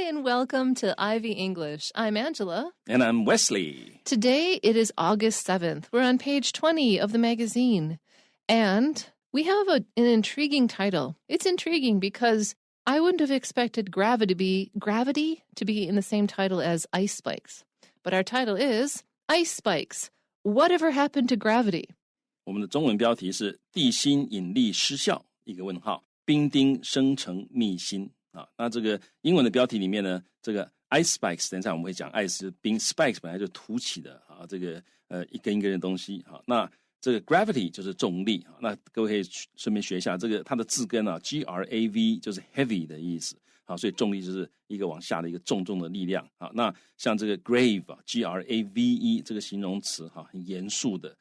and welcome to Ivy English. I'm Angela. And I'm Wesley. Today it is August 7th. We're on page 20 of the magazine. And we have an intriguing title. It's intriguing because I wouldn't have expected gravity to be in the same title as ice spikes. But our title is Ice Spikes. Whatever happened to gravity? 我们的中文标题是地心引力失效一个问号冰钉生成秘辛啊。那这个英文的标题里面呢，这个 ice spikes 等一下我们会讲 ice 是冰 spikes 本来就凸起的啊，这个一根一根的东西啊。那这个 gravity 就是重力啊。那各位可以顺便学一下这个它的字根啊 grave 就是 heavy 的意思啊，所以重力就是一个往下的一个重重的力量啊。那像这个 grave 啊 grave 这个形容词哈，很严肃的。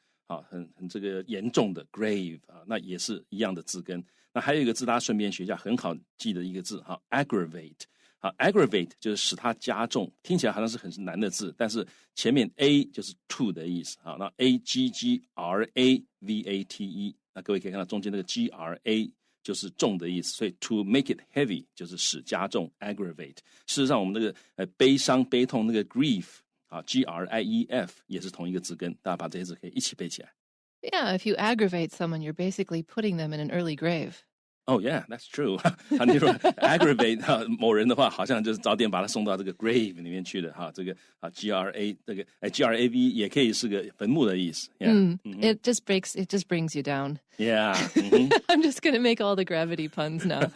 很这个严重的 grave 啊，那也是一样的字根。那还有一个字大家顺便学一下，很好记的一个字哈 aggravate 好 aggravate 就是使它加重，听起来好像是很难的字，但是前面 a 就是 to 的意思。好，那 aggrave 那各位可以看到中间那个 gra 就是重的意思，所以 to make it heavy 就是使加重 aggravate。事实上我们这个悲伤悲痛那个 grief grief 也是同一个字根，大家把这些字可以一起背起来。Yeah, if you aggravate someone, you're basically putting them in an early grave. Oh, yeah, that's true. 你说 aggravate 某人的话，好像就是早点把他送到这个 grave 里面去的哈。这个gra 这个grave 也可以是个坟墓的意思。Yeah. It just brings you down. Yeah. I'm just going to make all the gravity puns now.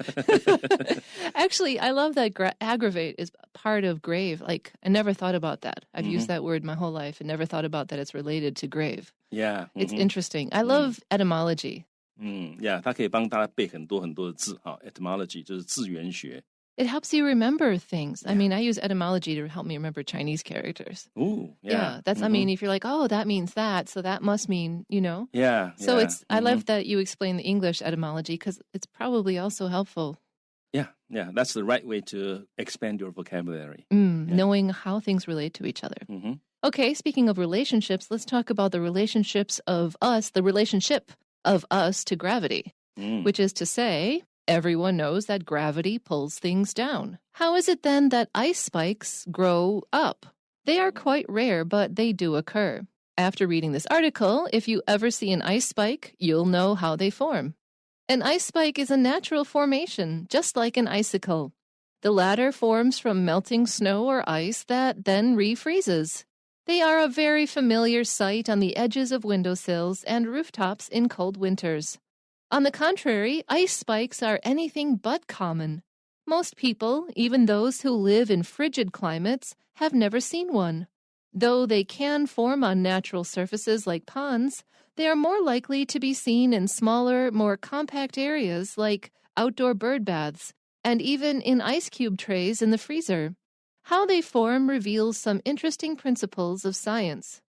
Actually, I love that aggravate is part of grave. Like, I never thought about that. I've used that word my whole life and never thought about that it's related to grave. Yeah. It's interesting. I love etymology. Yeah, 它可以帮大家背很多很多的字哈 etymology 就是字源学。It helps you remember things. I mean, I use etymology to help me remember Chinese characters. Ooh, yeah. That's, I mean, if you're like, oh, that means that, so that must mean, you know. Yeah. So it's, I love that you explain the English etymology because it's probably also helpful. Yeah, that's the right way to expand your vocabulary. Knowing how things relate to each other. Okay, speaking of relationships, let's talk about the relationship of us to gravity, which is to say, everyone knows that gravity pulls things down. How is it then that ice spikes grow up? They are quite rare, but they do occur. After reading this article, if you ever see an ice spike, you'll know how they form. An ice spike is a natural formation, just like an icicle. The latter forms from melting snow or ice that then refreezes. They are a very familiar sight on the edges of windowsills and rooftops in cold winters. On the contrary, ice spikes are anything but common. Most people, even those who live in frigid climates, have never seen one. Though they can form on natural surfaces like ponds, they are more likely to be seen in smaller, more compact areas like outdoor bird baths, and even in ice cube trays in the freezer. How they form reveals some interesting principles of science.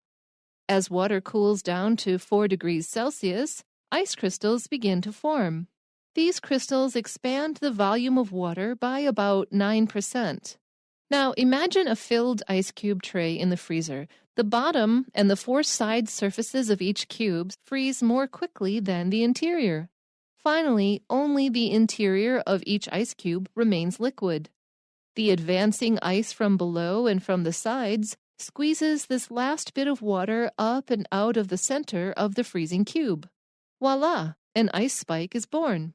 As water cools down to 4 degrees Celsius, ice crystals begin to form. These crystals expand the volume of water by about 9%. Now, imagine a filled ice cube tray in the freezer. The bottom and the 4 side surfaces of each cube freeze more quickly than the interior. Finally, only the interior of each ice cube remains liquid. The advancing ice from below and from the sides squeezes this last bit of water up and out of the center of the freezing cube. Voila, an ice spike is born.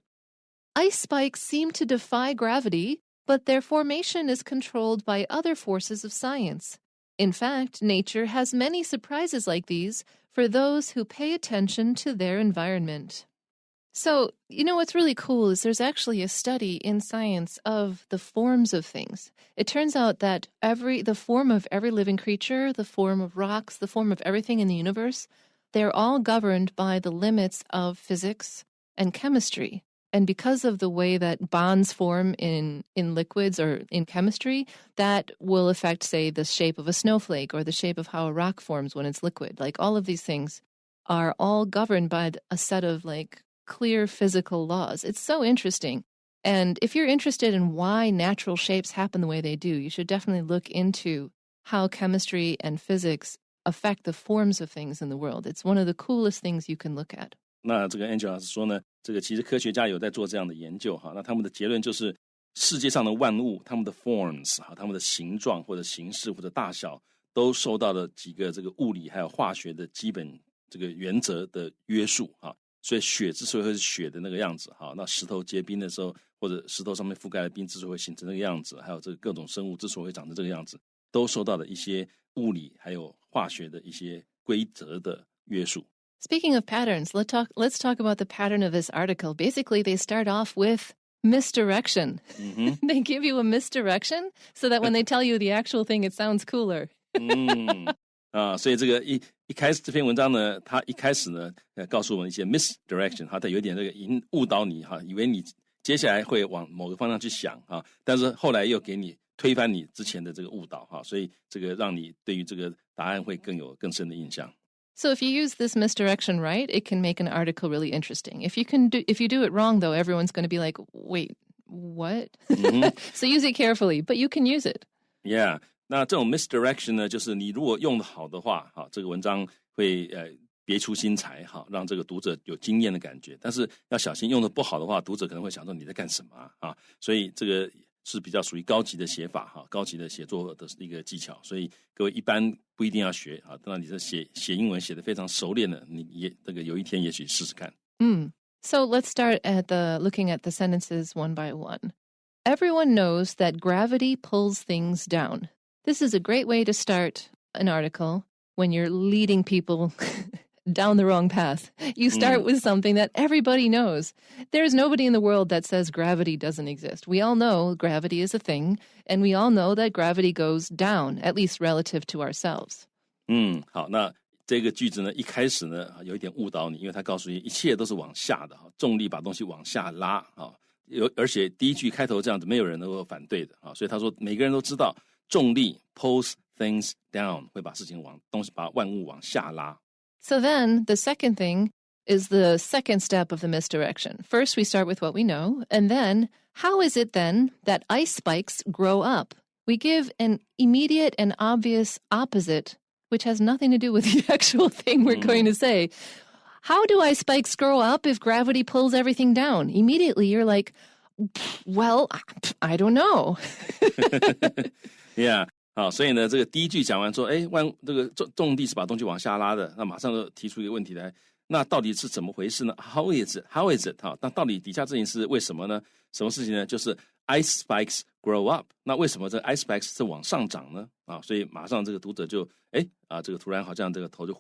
Ice spikes seem to defy gravity, but their formation is controlled by other forces of science. In fact, nature has many surprises like these for those who pay attention to their environment. So, you know what's really cool is there's actually a study in science of the forms of things. It turns out that the form of every living creature, the form of rocks, the form of everything in the universe, they're all governed by the limits of physics and chemistry. And because of the way that bonds form in liquids or in chemistry, that will affect, say, the shape of a snowflake or the shape of how a rock forms when it's liquid. Like all of these things are all governed by a set of clear physical laws. It's so interesting. And if you're interested in why natural shapes happen the way they do, you should definitely look into how chemistry and physics affect the forms of things in the world. It's one of the coolest things you can look at. 那这个 Angela 老师说呢，这个其实科学家有在做这样的研究哈，那他们的结论就是世界上的万物，它们的 forms 它们的形状或者形式或者大小，都受到了几个这个物理还有化学的基本这个原则的约束所以雪之所以会是雪的那个样子那石头结冰的时候，或者石头上面覆盖了冰之所以会形成那个样子，还有这个各种生物之所以会长成这个样子，都受到了一些物理还有化学的一些规则的约束。Speaking of patterns, let's talk about the pattern of this article. Basically, they start off with misdirection. They give you a misdirection so that when they tell you the actual thing, it sounds cooler. 所以这个一开始这篇文章呢，它一开始呢，告诉我们一些 misdirection，它有点这个误导你以为你接下来会往某个方向去想但是后来又给你推翻你之前的这个误导所以这个让你对于这个答案会有更深的印象。So if you use this misdirection right, it can make an article really interesting. If you do it wrong, though, everyone's going to be like, wait, what? So use it carefully, but you can use it. Yeah. 那这种 misdirection 呢，就是你如果用得好的话这个文章会别出心裁让这个读者有惊艳的感觉，但是要小心用得不好的话，读者可能会想说你在干什么所以这个是比较属于高级的写法高级的写作的一个技巧，所以各位一般不一定要学当然你这写英文写得非常熟练了，你也这个有一天也许试试看。So let's start looking at the sentences one by one. Everyone knows that gravity pulls things down. This is a great way to start an article when you're leading people down the wrong path. You start with something that everybody knows. There's nobody in the world that says gravity doesn't exist. We all know gravity is a thing, and we all know that gravity goes down, at least relative to ourselves. 好，那这个句子呢，一开始呢有一点误导你，因为它告诉你一切都是往下的重力把东西往下拉而且第一句开头这样子，没有人能够反对的所以他说每个人都知道重力 pulls things down 会把事情把万物往下拉。So then the second thing is the second step of the misdirection. First, we start with what we know, and then how is it then that ice spikes grow up? We give an immediate and obvious opposite, which has nothing to do with the actual thing we're going to say. How do ice spikes grow up if gravity pulls everything down? Immediately, you're like, well, I don't know. Yeah. 好，所以呢，这个第一句讲完说，这个重力是把东西往下拉的，那马上就提出一个问题来，那到底是怎么回事呢 ？How is it? How is it? 那到底底下这件事为什么呢？什么事情呢？就是 ice spikes grow up。那为什么这 ice spikes 是往上涨呢？所以马上这个读者就这个突然好像这个头就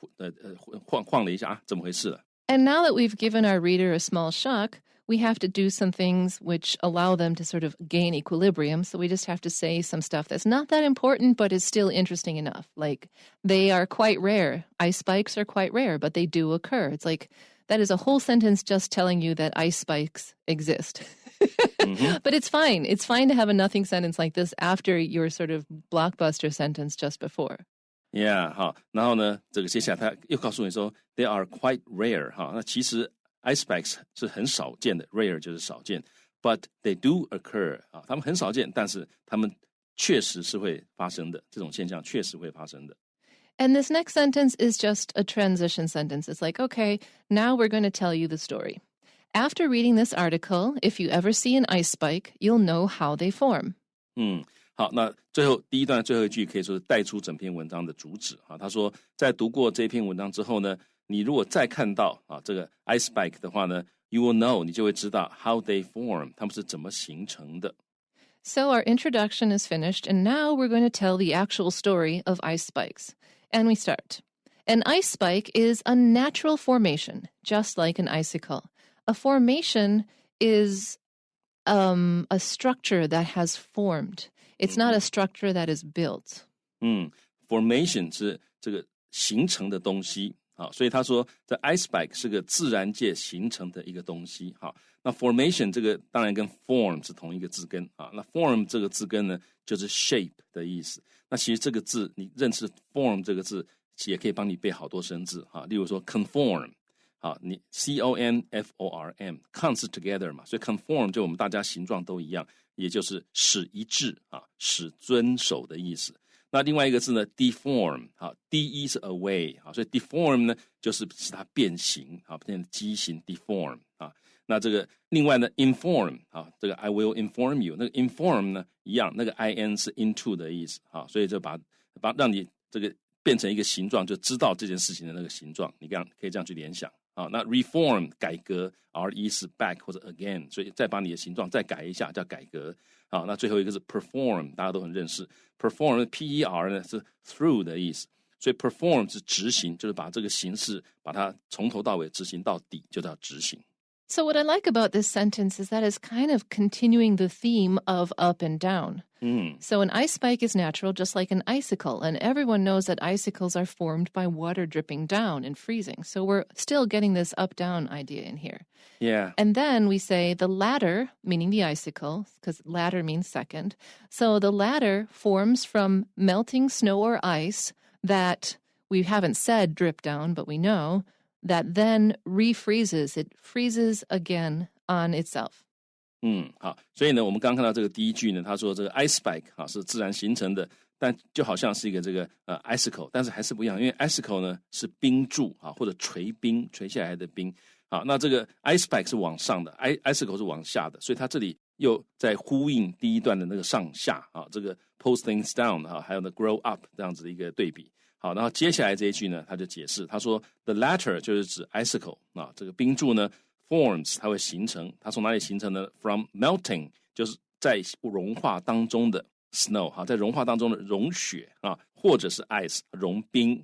晃了一下怎么回事了？ And now that we've given our reader a small shock, we have to do some things which allow them to sort of gain equilibrium. So we just have to say some stuff that's not that important, but is still interesting enough. Like, they are quite rare. Ice spikes are quite rare, but they do occur. It's like, that is a whole sentence just telling you that ice spikes exist. But it's fine. It's fine to have a nothing sentence like this after your sort of blockbuster sentence just before. Yeah, 好，然后呢，这个接下来他又告诉你说 they are quite rare 那其实 ice spikes 是很少见的 ，rare 就是少见 ，but they do occur 他们很少见，但是他们确实是会发生的，这种现象确实会发生的。And this next sentence is just a transition sentence. It's like, okay, now we're going to tell you the story. After reading this article, if you ever see an ice spike, you'll know how they form. 好，那第一段最后一句可以说是带出整篇文章的主旨他说，在读过这篇文章之后呢，你如果再看到这个 ice spike 的话呢 ，you will know 你就会知道 how they form 它们是怎么形成的。So our introduction is finished, and now we're going to tell the actual story of ice spikes. And we start. An ice spike is a natural formation, just like an icicle. A formation is a structure that has formed. It's not a structure that is built. Formation 是这个形成的东西所以他说这 ice spike 是个自然界形成的一个东西那 formation 这个当然跟 form 是同一个字根那 form 这个字根呢就是 shape 的意思。那其实这个字你认识 form 这个字也可以帮你背好多生字例如说 conform你 conform con 是 together 嘛，所以 conform 就我们大家形状都一样，也就是使一致使遵守的意思。那另外一个字呢 deform de 是 away所以 deform 呢就是使它变形变成畸形 deform 那这个另外呢 inform 啊，这个 I will inform you， 那个 inform 呢一样，那个 in 是 into 的意思啊，所以就把让你这个变成一个形状，就知道这件事情的那个形状，你可以这样去联想啊。那 reform 改革 re 是 back 或者 again， 所以再把你的形状再改一下叫改革啊。那最后一个是 perform， 大家都很认识 perform per 呢是 through 的意思，所以 perform 是执行，就是把这个形式把它从头到尾执行到底，就叫执行。So what I like about this sentence is that it's kind of continuing the theme of up and down. So an ice spike is natural, just like an icicle. And everyone knows that icicles are formed by water dripping down and freezing. So we're still getting this up-down idea in here. Yeah. And then we say the latter, meaning the icicle, because latter means second. So the latter forms from melting snow or ice that we haven't said drip down, but we know, that then refreezes. It freezes again on itself. 好，所以呢，我们刚刚看到这个第一句呢，他说这个 ice spike 是自然形成的，但就好像是一个这个icicle， 但是还是不一样，因为 icicle 呢是冰柱或者垂冰，垂下来的冰。好，那这个 ice spike 是往上的 ，icicle 是往下的，所以它这里又在呼应第一段的那个上下这个 pull things down 还有呢 grow up 这样子的一个对比。好，然后接下来这一句呢，他就解释，他说 the latter 就是指 icicle 这个冰柱呢 forms 它会形成，它从哪里形成呢 ？from melting 就是在融化当中的 snow 在融化当中的融雪或者是 ice 融冰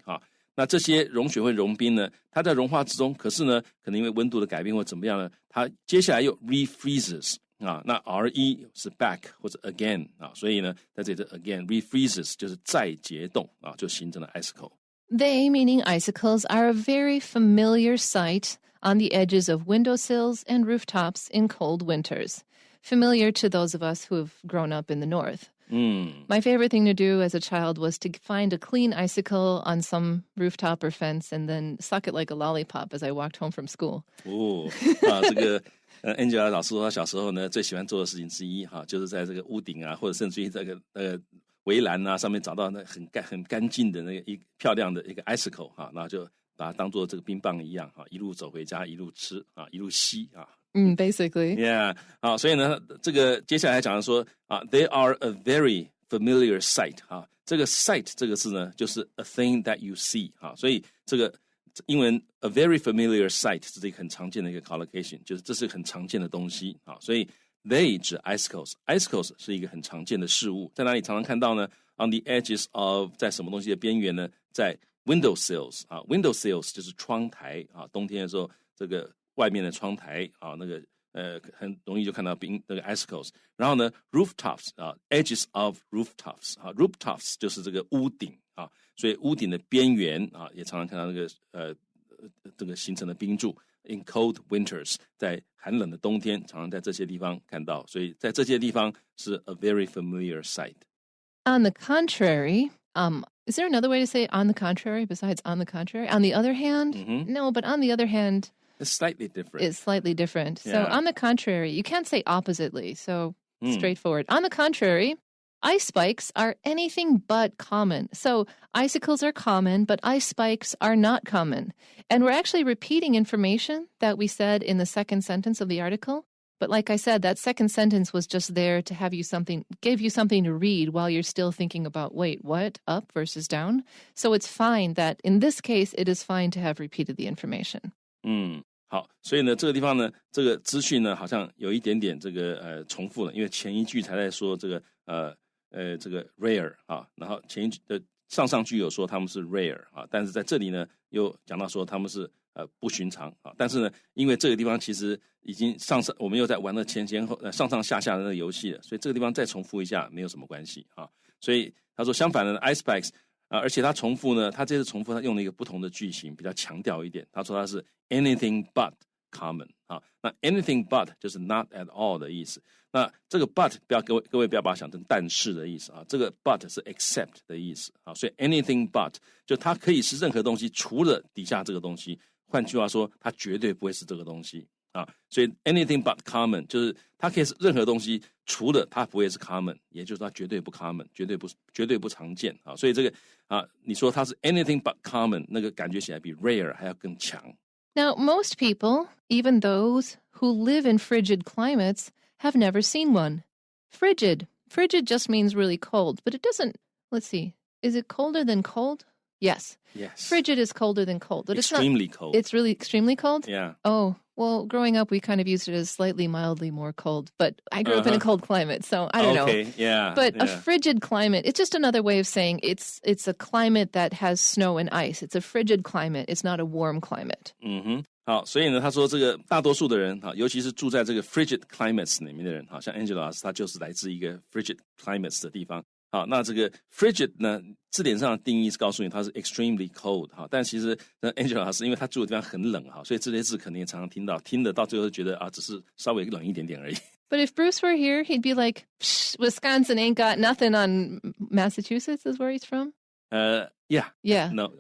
那这些融雪会融冰呢，它在融化之中，可是呢，可能因为温度的改变或怎么样呢，它接下来又 refreezes。那 re 是 back 或者 again 所以呢，在这里 again refreezes 就是再结冻就形成了 icicle。 They, meaning icicles, are a very familiar sight on the edges of windowsills and rooftops in cold winters. Familiar to those of us who have grown up in the north. My favorite thing to do as a child was to find a clean icicle on some rooftop or fence and then suck it like a lollipop as I walked home from school. 这个Angela 老师说，他小时候呢最喜欢做的事情之一就是在这个屋顶或者甚至于这个围栏上面找到那很干净的那个漂亮的一个 icicle 然后就把它当做这个冰棒一样一路走回家，一路吃一路吸Basically. Yeah. 好，所以呢，这个接下来讲的说they are a very familiar sight 这个 sight 这个字呢，就是 a thing that you see 所以这个英文 a very familiar sight 这是一个很常见的一个 collocation， 就是这是很常见的东西所以 they 指 icicles 是一个很常见的事物，在哪里常常看到呢 ？on the edges of 在什么东西的边缘呢？在 windowsills windowsills 就是窗台冬天的时候这个外面的窗台那个很容易就看到那个 icicles， 然后呢 rooftops edges of rooftops rooftops 就是这个屋顶所以屋顶的边缘也常常看到那个这个形成的冰柱。In cold winters 在寒冷的冬天常常在这些地方看到，所以在这些地方是 a very familiar sight. On the contrary, is there another way to say on the contrary besides on the contrary? On the other hand? No, but on the other hand, it's slightly different. It's slightly different. Yeah. So on the contrary, you can't say oppositely. So straightforward. On the contrary, ice spikes are anything but common. So icicles are common, but ice spikes are not common. And we're actually repeating information that we said in the second sentence of the article. But like I said, that second sentence was just there to give you something to read while you're still thinking about, wait, what? Up versus down? So it's fine that in this case, it is fine to have repeated the information. 好，所以呢，这个地方呢，这个资讯呢，好像有一点点这个重复了，因为前一句才在说这个这个 rare 然后前一句的上句有说他们是 rare 但是在这里呢又讲到说他们是不寻常但是呢，因为这个地方其实已经我们又在玩了前后上下的那个游戏了，所以这个地方再重复一下没有什么关系所以他说相反的 ice spikes而且他重复呢，他这次重复他用了一个不同的句型，比较强调一点。他说他是 anything but common 那 anything but 就是 not at all 的意思。那这个 but 各位不要把它想成但是的意思这个 but 是 except 的意思所以 anything but 就它可以是任何东西除了底下这个东西，换句话说，它绝对不会是这个东西所以 anything but common 就是它可以是任何东西除了它不会是 common， 也就是它绝对不 common， 绝对不常见所以这个你说它是 anything but common， 那个感觉起来比 rare 还要更强 Now, most people, even those who live in frigid climates, have never seen one. Frigid. Frigid just means really cold, but it doesn't, let's see, is it colder than cold? Yes. Yes. Frigid is colder than cold. But extremely it's not, cold. It's really extremely cold? Yeah. Oh, well, growing up, we kind of used it as slightly mildly more cold, but I grew up in a cold climate, so I don't know. Okay, yeah. But a frigid climate, it's just another way of saying it's a climate that has snow and ice. It's a frigid climate. It's not a warm climate. 好，所以呢，他说这个大多数的人尤其是住在这个 frigid climates 里面的人像 Angela 老师，他就是来自一个 frigid climates 的地方。好，那这个 frigid 呢，字典上的定义是告诉你它是 extremely cold 但其实 Angela 老师因为他住的地方很冷所以这些字可能也常常听得到最后就觉得只是稍微冷一点点而已。But if Bruce were here, he'd be like, Wisconsin ain't got nothing on Massachusetts is where he's from? Yeah. Yeah. No,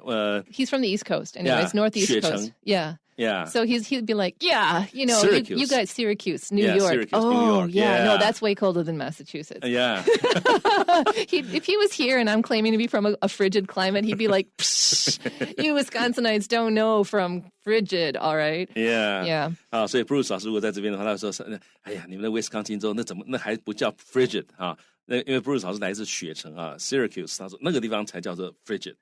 he's from the East Coast. Anyways, Northeast Coast. Yeah. Yeah. So he'd be like, yeah, you know, you guys, Syracuse, New York. Syracuse, oh, New York. Yeah. No, that's way colder than Massachusetts. Yeah. If he was here and I'm claiming to be from a frigid climate, he'd be like, you Wisconsinites don't know from frigid, all right? Yeah. Yeah. 所以 Bruce 老师如果在这边的话，他会说，哎呀，你们的 Wisconsin 州那还不叫 frigid 那因为 Bruce 老师来自雪城Syracuse， 他说那个地方才叫做 frigid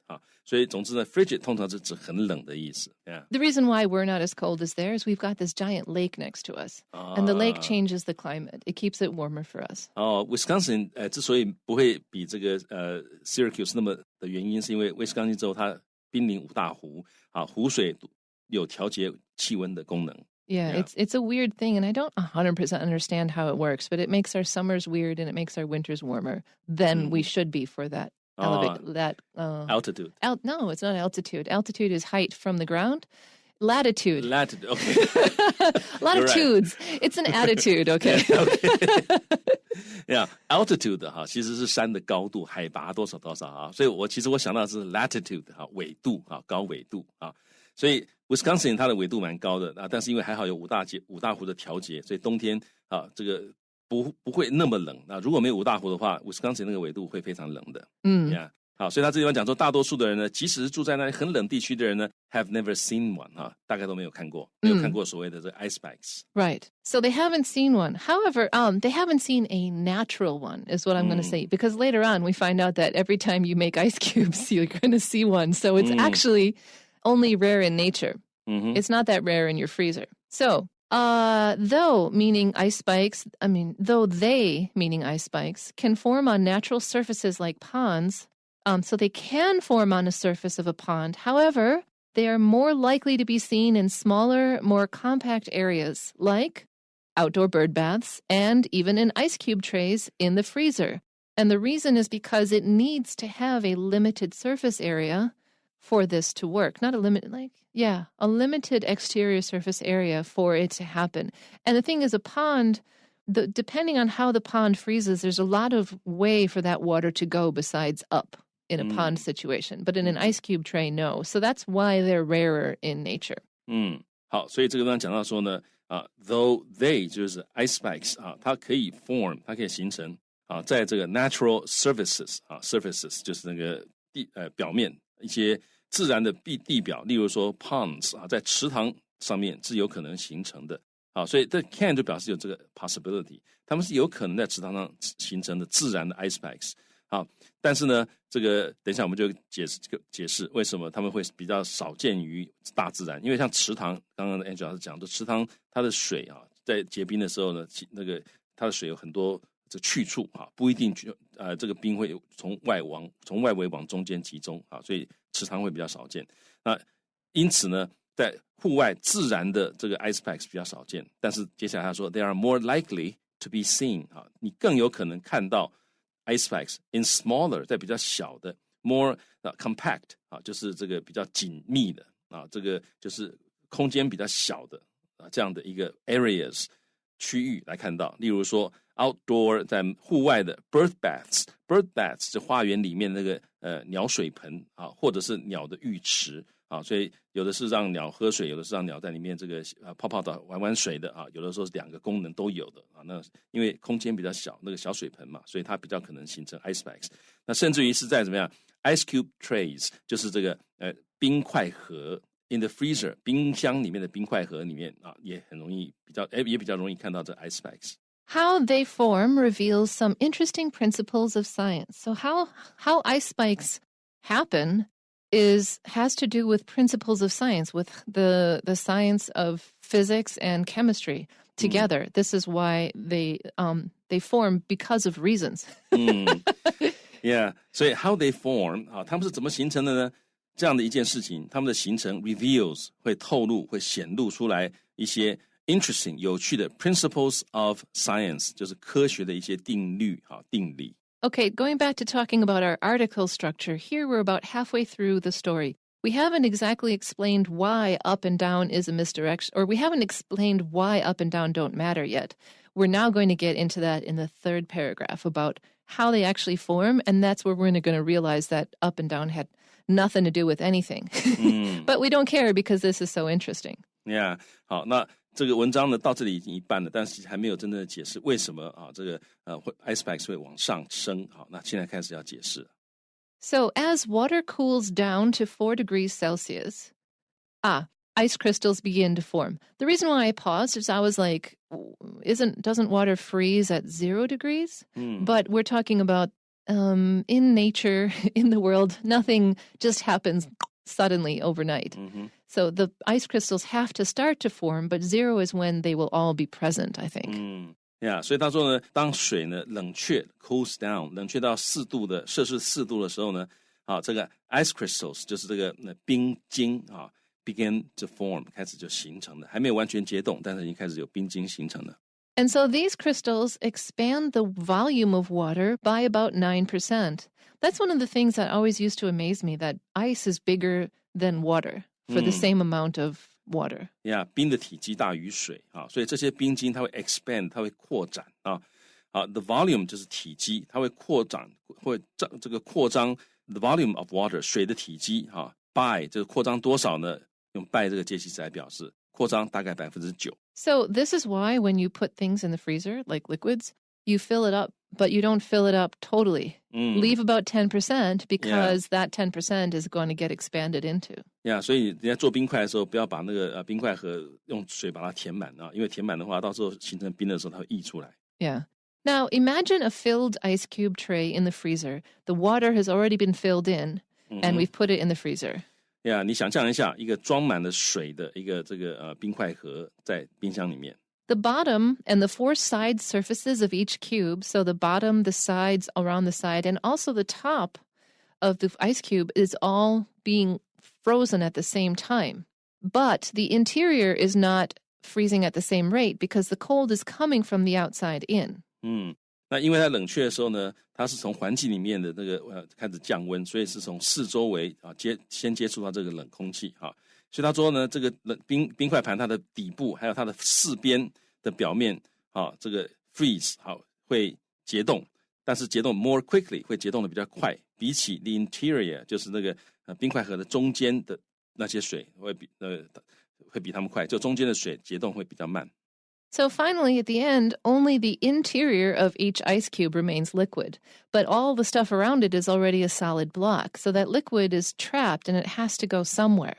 所以总之呢 frigid 通常是指很冷的意思。Yeah. The reason why we're not as cold as there is we've got this giant lake next to us, and the lake changes the climate. It keeps it warmer for us. Wisconsin 之所以不会比这个Syracuse 那么的原因，是因为 Wisconsin 州它濒临五大湖湖水有调节气温的功能。Yeah, it's a weird thing, and I don't 100% understand how it works, but it makes our summers weird and it makes our winters warmer than we should be for that altitude. No, it's not altitude. Altitude is height from the ground. Latitude. Okay. Latitudes. Right. It's an attitude, okay? Yeah, altitude 其实是山的高度，海拔多少所以我想到的是 latitude 纬度高纬度所以 Wisconsin 它的纬度蛮高的但是因为还好有五大湖的调节，所以冬天这个不会那么冷。如果没有五大湖的话 Wisconsin 那个纬度会非常冷的。Yeah. 好，所以他这地方讲说，大多数的人呢，即使是住在那里很冷地区的人呢 ，have never seen one 大概都没有看过，没有看过所谓的这 ice spikes. Right. So they haven't seen one. However, they haven't seen a natural one, is what I'm going to say. Because later on, we find out that every time you make ice cubes, you're going to see one. So it's actually only rare in nature. It's not that rare in your freezer. So, though they, meaning ice spikes, can form on natural surfaces like ponds, so they can form on a surface of a pond. However, they are more likely to be seen in smaller, more compact areas, like outdoor bird baths and even in ice cube trays in the freezer. And the reason is because it needs to have a limited surface area for this to work. Not a a limited exterior surface area for it to happen. And the thing is, a pond, depending on how the pond freezes, there's a lot of way for that water to go besides up in a pond situation. But in an ice cube tray, no. So that's why they're rarer in nature. 好，所以这个地方讲到说呢though they 就是 ice spikes 它可以 form， 它可以形成在这个 natural surfaces surfaces 就是那个表面一些自然的地表，例如说 ponds 在池塘上面是有可能形成的。所以这 can 就表示有这个 possibility， 他们是有可能在池塘上形成的自然的 ice spikes。但是呢，这个等一下我们就解释为什么他们会比较少见于大自然。因为像池塘，刚刚的 Angela 老师讲的，池塘它的水在结冰的时候呢，那个它的水有很多这去处不一定这个冰会从外围往中间集中所以池塘会比较少见。那因此呢，在户外自然的这个 ice packs 比较少见，但是接下来他说 they are more likely to be seen 你更有可能看到 ice packs in smaller 在比较小的 more compact 就是这个比较紧密的这个就是空间比较小的这样的一个 areas 区域来看到。例如说 outdoor 在户外的 bird baths 是花园里面那个鸟水盆或者是鸟的浴池所以有的是让鸟喝水，有的是让鸟在里面这个泡泡澡玩水的有的时候是两个功能都有的那因为空间比较小，那个小水盆嘛，所以它比较可能形成 ice packs。那甚至于是在怎么样 ice cube trays 就是这个冰块盒 in the freezer 冰箱里面的冰块盒里面啊，也比较容易看到这 ice spikes。How they form reveals some interesting principles of science. So how ice spikes happen has to do with principles of science, with the science of physics and chemistry together. This is why they form because of reasons. Yeah, 所以 how they form 啊，他们是怎么形成的呢？这样的一件事情，他们的形成 reveals 会透露、会显露出来一些 interesting 有趣的 principles of science， 就是科学的一些定律、定理。Okay, going back to talking about our article structure, here we're about halfway through the story. We haven't exactly explained why up and down is a misdirection, or we haven't explained why up and down don't matter yet. We're now going to get into that in the third paragraph about how they actually form, and that's where we're going to realize that up and down had nothing to do with anything. But we don't care because this is so interesting. Yeah, 好，那这个文章呢到这里已经一半了，但是还没有真正的解释为什么啊这个ice spikes 会往上升。好，那现在开始要解释。So as water cools down to 4 degrees Celsius, ice crystals begin to form. The reason why I paused is I was like, doesn't water freeze at 0 degrees? But we're talking about in nature, in the world, nothing just happens suddenly overnight. So the ice crystals have to start to form, but 0 is when they will all be present, I think. Yeah, 所以他说呢，当水呢冷却 cools down 冷却到摄氏4度的时候呢，这个 ice crystals 就是这个冰晶begin to form 开始就形成了，还没有完全结冻，但是已经开始有冰晶形成了。And so these crystals expand the volume of water by about 9%. That's one of the things that always used to amaze me, that ice is bigger than water for the same amount of water. Yeah, 冰的体积大于水所以这些冰晶它会 expand 它会扩展the volume 就是体积，它会扩张这个扩张 the volume of water 水的体积by 这个扩张多少呢？用 by 这个介系词来表示，扩张大概 9%。 So this is why when you put things in the freezer, like liquids, you fill it up, but you don't fill it up totally. Leave about 10% because that 10% is going to get expanded into. Yeah, 所以你在做冰块的时候，不要把那个冰块盒用水把它填满因为填满的话，到时候形成冰的时候，它会溢出来。Yeah. Now imagine a filled ice cube tray in the freezer. The water has already been filled in, and we've put it in the freezer.Yeah, 你想象一下，一个装满了水的一个这个冰块盒在冰箱里面。The bottom and the 4 side surfaces of each cube, so the bottom, the sides around the side, and also the top of the ice cube is all being frozen at the same time. But the interior is not freezing at the same rate because the cold is coming from the outside in. 那因为它冷却的时候呢，它是从环境里面的那个开始降温，所以是从四周围先接触到这个冷空气所以他说呢，这个冰块盘它的底部还有它的四边的表面这个 freeze 会结冻，但是结冻 more quickly 会结冻的比较快，比起 the interior 就是那个冰块盒的中间的那些水会比它们快，就中间的水结冻会比较慢。So finally, at the end, only the interior of each ice cube remains liquid, but all the stuff around it is already a solid block, so that liquid is trapped and it has to go somewhere.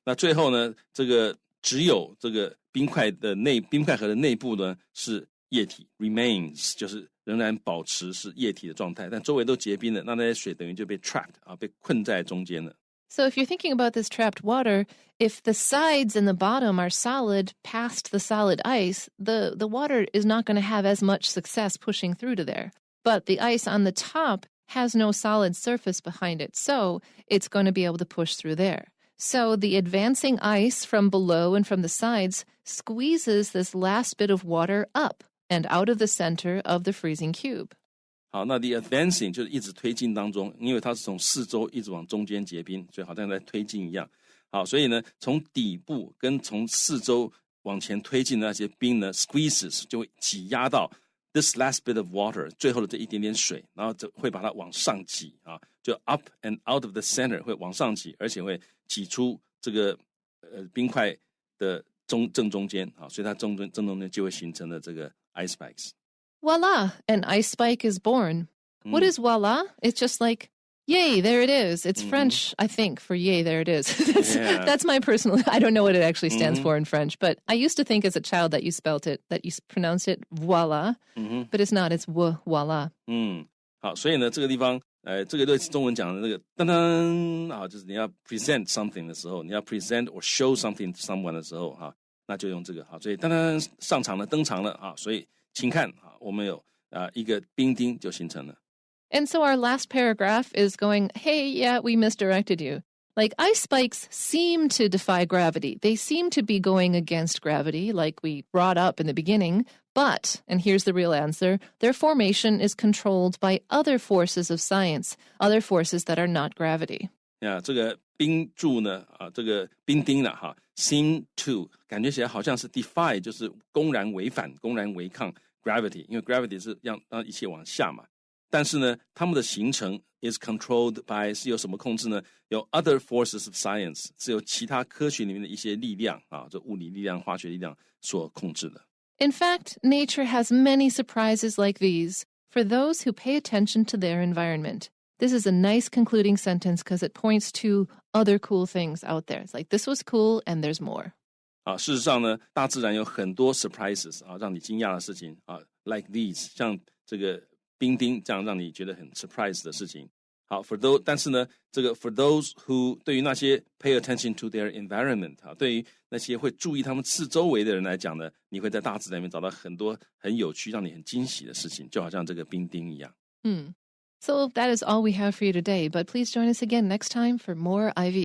那最后呢，这个只有这个冰块盒的内部呢是液体 remains， 就是仍然保持是液体的状态，但周围都结冰了，那些水等于就被 trapped 被困在中间了。So if you're thinking about this trapped water, if the sides and the bottom are solid past the solid ice, the water is not going to have as much success pushing through to there. But the ice on the top has no solid surface behind it, so it's going to be able to push through there. So the advancing ice from below and from the sides squeezes this last bit of water up and out of the center of the freezing cube. 好，那 the advancing 就是一直推进当中，因为它是从四周一直往中间结冰，所以好像在推进一样。好，所以呢，从底部跟从四周往前推进的那些冰呢 ，squeezes 就会挤压到 this last bit of water 最后的这一点点水，然后就会把它往上挤就 up and out of the center 会往上挤，而且会挤出这个冰块的正中间所以它正中间就会形成了这个 ice spikes。Voila, an ice spike is born. What is voila? It's just like Yay, there it is. It's French, I think, for yay, there it is. That's my personal, I don't know what it actually stands for in French, but I used to think as a child that you pronounced it voila, but it's not, it's voila. 好，所以呢，这个地方，这个对中文讲的那个噔噔啊，就是你要 present something 的时候，你要 present or show something to someone 的时候，哈，那就用这个，好，所以噔噔上场了，登场了啊，所以请看啊，我们有一个冰钉就形成了。And so our last paragraph is going, hey, yeah, we misdirected you. Like ice spikes seem to defy gravity. They seem to be going against gravity, like we brought up in the beginning. But, and here's the real answer, their formation is controlled by other forces of science, other forces that are not gravity. 这个冰柱呢，这个冰钉呢，哈 ，seem to 感觉起来好像是 defy， 就是公然违反、公然违抗 gravity， 因为 gravity 是让一切往下嘛。但是呢，它们的形成 is controlled by 是由什么控制呢？有 other forces of science， 是由其他科学里面的一些力量啊，这物理力量、化学力量所控制的。In fact, nature has many surprises like these for those who pay attention to their environment. This is a nice concluding sentence because it points to other cool things out there. It's like, this was cool and there's more. 事实上呢，大自然有很多 surprises 啊，让你惊讶的事情啊 ，like these， 像这个冰钉这样让你觉得很 surprise 的事情。好 ，for those， 但是呢，这个 for those who 对于那些 pay attention to their environment 啊，对于那些会注意他们四周围的人来讲呢，你会在大自然里面找到很多很有趣、让你很惊喜的事情，就好像这个冰钉一样。So that is all we have for you today, but please join us again next time for more IV.